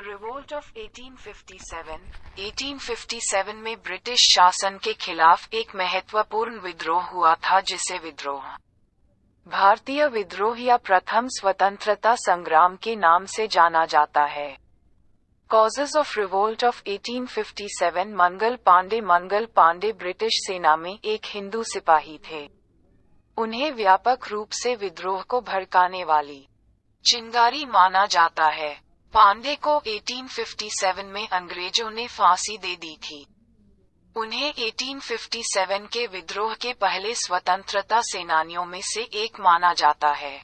Revolt of 1857 में British शासन के खिलाफ एक महत्वपूर्ण विद्रोह हुआ था जिसे विद्रोह भारतीय विद्रोह या प्रथम स्वतंत्रता संग्राम के नाम से जाना जाता है। Causes of revolt of 1857। Mangal Pandey British सेना में एक हिंदू सिपाही थे। उन्हें व्यापक रूप से विद्रोह को भड़काने वाली चिंगारी माना जाता है। पांडे को 1857 में अंग्रेजों ने फांसी दे दी थी। उन्हें 1857 के विद्रोह के पहले स्वतंत्रता सेनानियों में से एक माना जाता है।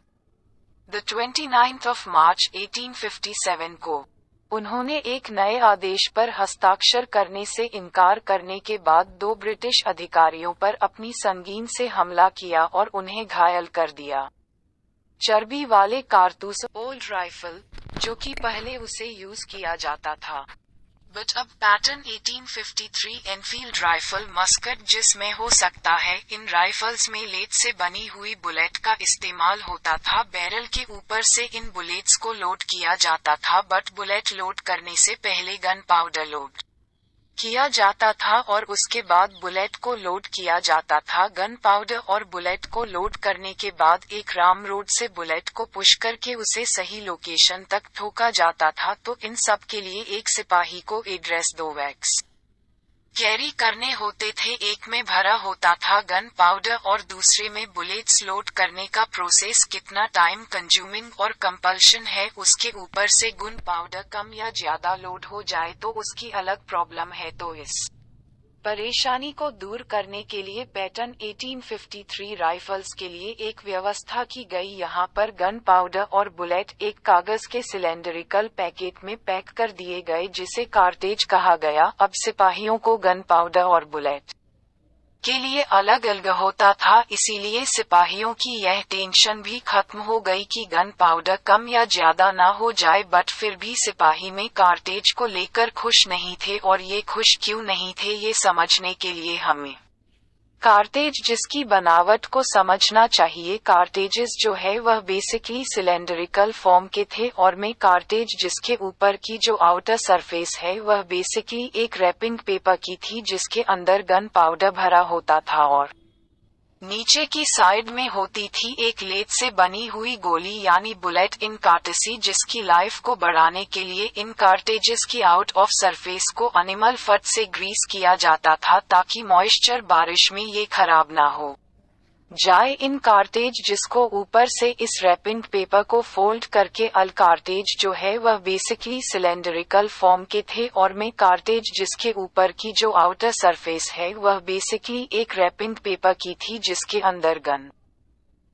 29 मार्च 1857 को उन्होंने एक नए आदेश पर हस्ताक्षर करने से इनकार करने के बाद दो ब्रिटिश अधिकारियों पर अपनी संगीन से हमला किया और उन्हें घायल कर दिया। चर्बी वाले कारतूस ओल्ड राइफल, जो कि पहले उसे यूज किया जाता था, बट अब पैटर्न 1853 एनफील्ड राइफल मस्कट जिसमें हो सकता है, इन राइफल्स में लेड से बनी हुई बुलेट का इस्तेमाल होता था। बैरल के ऊपर से इन बुलेट्स को लोड किया जाता था, बट बुलेट लोड करने से पहले गन पाउडर लोड किया जाता था और उसके बाद बुलेट को लोड किया जाता था। गन पाउडर और बुलेट को लोड करने के बाद एक राम रोड से बुलेट को पुश करके उसे सही लोकेशन तक ठोका जाता था। तो इन सब के लिए एक सिपाही को एड्रेस 2 वैक्स कैरी करने होते थे। एक में भरा होता था गन पाउडर और दूसरे में बुलेट्स। लोड करने का प्रोसेस कितना टाइम कंज्यूमिंग और कंपल्शन है, उसके ऊपर से गन पाउडर कम या ज्यादा लोड हो जाए तो उसकी अलग प्रॉब्लम है। तो इस परेशानी को दूर करने के लिए पैटर्न 1853 राइफल्स के लिए एक व्यवस्था की गई। यहाँ पर गन पाउडर और बुलेट एक कागज के सिलेंडरिकल पैकेट में पैक कर दिए गए जिसे कार्टेज कहा गया। अब सिपाहियों को गन पाउडर और बुलेट के लिए अलग अलग होता था, इसीलिए सिपाहियों की यह टेंशन भी खत्म हो गई कि गन पाउडर कम या ज्यादा ना हो जाए। बट फिर भी सिपाही में कार्टेज को लेकर खुश नहीं थे, और ये खुश क्यों नहीं थे ये समझने के लिए हमें कार्टेज जिसकी बनावट को समझना चाहिए। कार्टेजेस जो है वह बेसिकली सिलेंडरिकल फॉर्म के थे, और में कार्टेज जिसके ऊपर की जो आउटर सरफेस है वह बेसिकली एक रैपिंग पेपर की थी जिसके अंदर गन पाउडर भरा होता था, और नीचे की साइड में होती थी एक लेड से बनी हुई गोली यानी बुलेट इन कार्टेसी, जिसकी लाइफ को बढ़ाने के लिए इन कार्टेजेस की आउट ऑफ सरफेस को एनिमल फट से ग्रीस किया जाता था ताकि मॉइस्चर बारिश में ये खराब ना हो जाए। इन कार्टेज जिसको ऊपर से इस रैपिंग पेपर को फोल्ड करके अल कार्टेज जो है वह बेसिकली सिलेंडरिकल फॉर्म के थे, और में कार्टेज जिसके ऊपर की जो आउटर सरफेस है वह बेसिकली एक रैपिंग पेपर की थी जिसके अंदर गन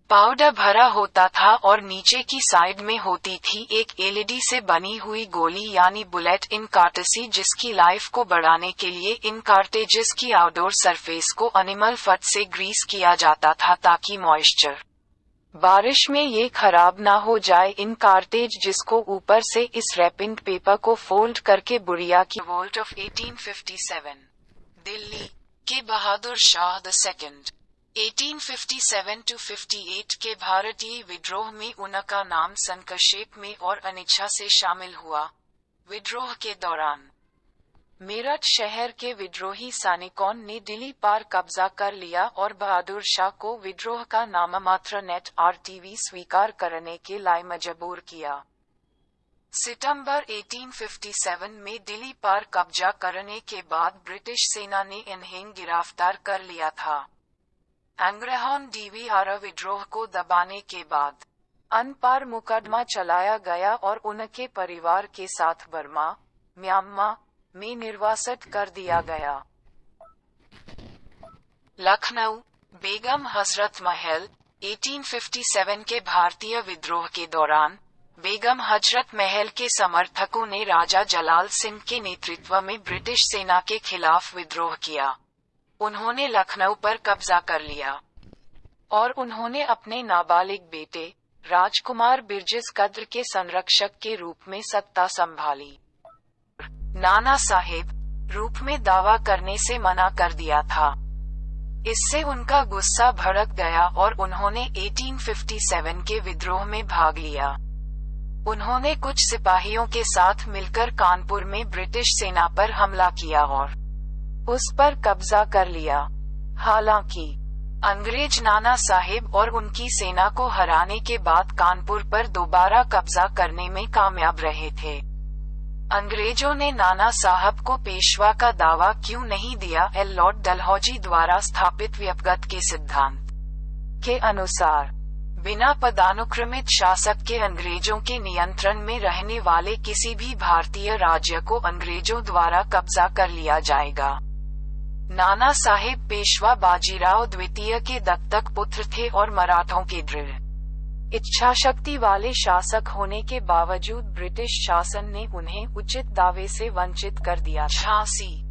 पाउडर भरा होता था, और नीचे की साइड में होती थी एक एलईडी से बनी हुई गोली यानी बुलेट इन कार्टेसी जिसकी लाइफ को बढ़ाने के लिए इन कार्टेजेस की आउटडोर सरफेस को एनिमल फट से ग्रीस किया जाता था ताकि मॉइस्चर बारिश में ये खराब ना हो जाए। इन कार्टेज जिसको ऊपर से इस रैपिंग पेपर को फोल्ड करके बुढ़िया की रिवोल्ट ऑफ 1857 दिल्ली के बहादुर शाह II 1857-58 के भारतीय विद्रोह में उनका नाम संक्षेप में और अनिच्छा से शामिल हुआ। विद्रोह के दौरान मेरठ शहर के विद्रोही सैनिकों ने दिल्ली पर कब्जा कर लिया और बहादुर शाह को विद्रोह का नाममात्र नेट आरटीवी स्वीकार करने के लिए मजबूर किया। सितंबर 1857 में दिल्ली पर कब्जा करने के बाद ब्रिटिश सेना ने इन्हें गिरफ्तार कर लिया था। अंग्रेजों द्वारा विद्रोह को दबाने के बाद उन पर मुकदमा चलाया गया और उनके परिवार के साथ बर्मा, म्यांमार में निर्वासित कर दिया गया। लखनऊ बेगम हजरत महल 1857 के भारतीय विद्रोह के दौरान बेगम हजरत महल के समर्थकों ने राजा जलाल सिंह के नेतृत्व में ब्रिटिश सेना के खिलाफ विद्रोह किया। उन्होंने लखनऊ पर कब्जा कर लिया और उन्होंने अपने नाबालिग बेटे राजकुमार बिरजिस कद्र के संरक्षक के रूप में सत्ता संभाली। नाना साहेब रूप में दावा करने से मना कर दिया था। इससे उनका गुस्सा भड़क गया और उन्होंने 1857 के विद्रोह में भाग लिया। उन्होंने कुछ सिपाहियों के साथ मिलकर कानपुर में ब्रिटिश सेना पर हमला किया और उस पर कब्जा कर लिया। हालांकि अंग्रेज नाना साहिब और उनकी सेना को हराने के बाद कानपुर पर दोबारा कब्जा करने में कामयाब रहे थे। अंग्रेजों ने नाना साहब को पेशवा का दावा क्यों नहीं दिया? लॉर्ड डलहौजी द्वारा स्थापित व्यपगत के सिद्धांत के अनुसार बिना पदानुक्रमित शासक के अंग्रेजों के नियंत्रण में रहने वाले किसी भी भारतीय राज्य को अंग्रेजों द्वारा कब्जा कर लिया जाएगा। नाना साहेब पेशवा बाजीराव द्वितीय के दत्तक पुत्र थे और मराठों के दृढ़ इच्छाशक्ति वाले शासक होने के बावजूद ब्रिटिश शासन ने उन्हें उचित दावे से वंचित कर दिया। झांसी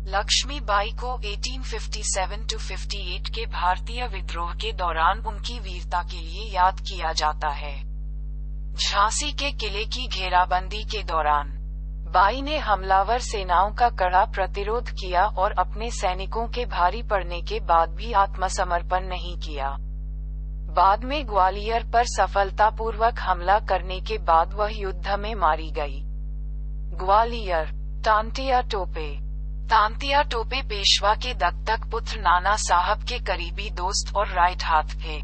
लक्ष्मीबाई को 1857-58 के भारतीय विद्रोह के दौरान उनकी वीरता के लिए याद किया जाता है। झांसी के किले की घेराबंदी के दौरान बाई ने हमलावर सेनाओं का कड़ा प्रतिरोध किया और अपने सैनिकों के भारी पड़ने के बाद भी आत्मसमर्पण नहीं किया। बाद में ग्वालियर पर सफलतापूर्वक हमला करने के बाद वह युद्ध में मारी गई। ग्वालियर तांतिया टोपे पेशवा के दत्तक पुत्र नाना साहब के करीबी दोस्त और राइट हाथ थे।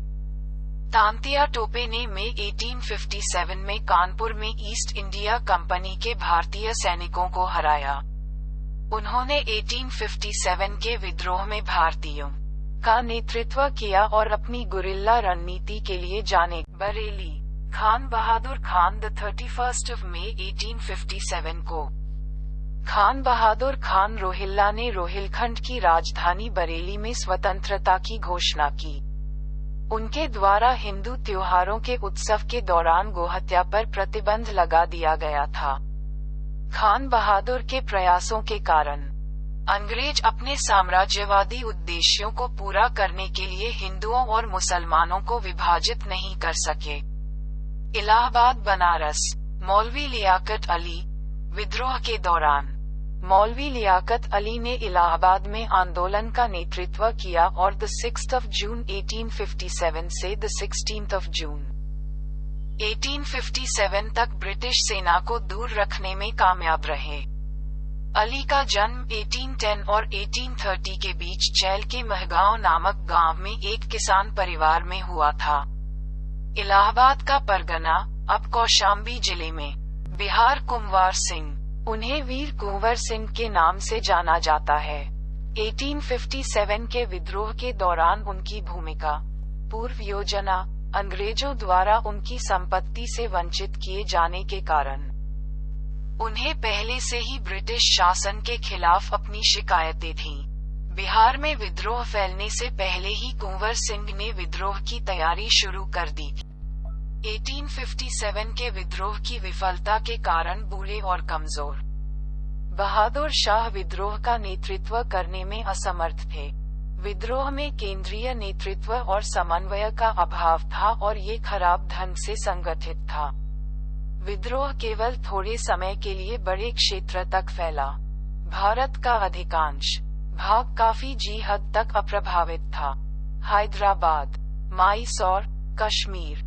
तांतिया टोपे ने मई 1857 में कानपुर में ईस्ट इंडिया कंपनी के भारतीय सैनिकों को हराया। उन्होंने 1857 के विद्रोह में भारतीयों का नेतृत्व किया और अपनी गुरिल्ला रणनीति के लिए जाने। बरेली खान बहादुर खान 31 मई 1857 को खान बहादुर खान रोहिल्ला ने रोहिलखंड की राजधानी बरेली में स्वतंत्रता की घोषणा की। उनके द्वारा हिंदू त्योहारों के उत्सव के दौरान गोहत्या पर प्रतिबंध लगा दिया गया था। खान बहादुर के प्रयासों के कारण अंग्रेज अपने साम्राज्यवादी उद्देश्यों को पूरा करने के लिए हिंदुओं और मुसलमानों को विभाजित नहीं कर सके। इलाहाबाद बनारस मौलवी लियाकत अली विद्रोह के दौरान मौलवी लियाकत अली ने इलाहाबाद में आंदोलन का नेतृत्व किया और 6 जून 1857 से 16 जून 1857 तक ब्रिटिश सेना को दूर रखने में कामयाब रहे। अली का जन्म 1810 और 1830 के बीच चैल के महगांव नामक गांव में एक किसान परिवार में हुआ था। इलाहाबाद का परगना अब कौशाम्बी जिले में बिहार। कुंवर सिंह उन्हें वीर कुंवर सिंह के नाम से जाना जाता है। 1857 के विद्रोह के दौरान उनकी भूमिका पूर्व योजना अंग्रेजों द्वारा उनकी संपत्ति से वंचित किए जाने के कारण उन्हें पहले से ही ब्रिटिश शासन के खिलाफ अपनी शिकायतें थीं। बिहार में विद्रोह फैलने से पहले ही कुंवर सिंह ने विद्रोह की तैयारी शुरू कर दी। 1857 के विद्रोह की विफलता के कारण बूढ़े और कमजोर बहादुर शाह विद्रोह का नेतृत्व करने में असमर्थ थे। विद्रोह में केंद्रीय नेतृत्व और समन्वय का अभाव था और ये खराब ढंग से संगठित था। विद्रोह केवल थोड़े समय के लिए बड़े क्षेत्र तक फैला। भारत का अधिकांश भाग काफी हद तक अप्रभावित था। हैदराबाद, मैसूर, कश्मीर,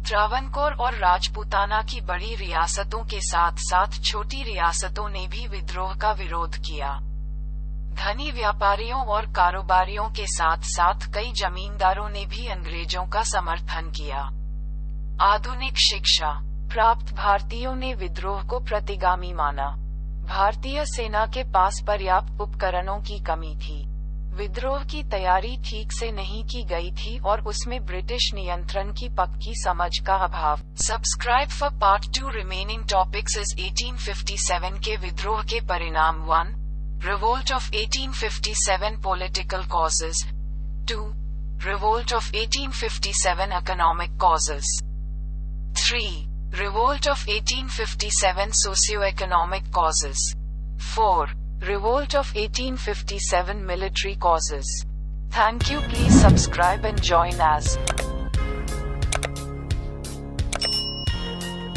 त्रावणकोर और राजपूताना की बड़ी रियासतों के साथ साथ छोटी रियासतों ने भी विद्रोह का विरोध किया। धनी व्यापारियों और कारोबारियों के साथ साथ कई जमींदारों ने भी अंग्रेजों का समर्थन किया। आधुनिक शिक्षा प्राप्त भारतीयों ने विद्रोह को प्रतिगामी माना। भारतीय सेना के पास पर्याप्त उपकरणों की कमी थी। विद्रोह की तैयारी ठीक से नहीं की गई थी और उसमें ब्रिटिश नियंत्रण की पक्की समझ का अभाव। Subscribe for part 2 remaining topics is 1857 के विद्रोह के परिणाम। 1. Revolt of 1857 Political causes. 2. Revolt of 1857 Economic causes. 3. Revolt of 1857 Socio-economic causes. 4. Revolt of 1857 Military causes. Thank you. Please subscribe and join us.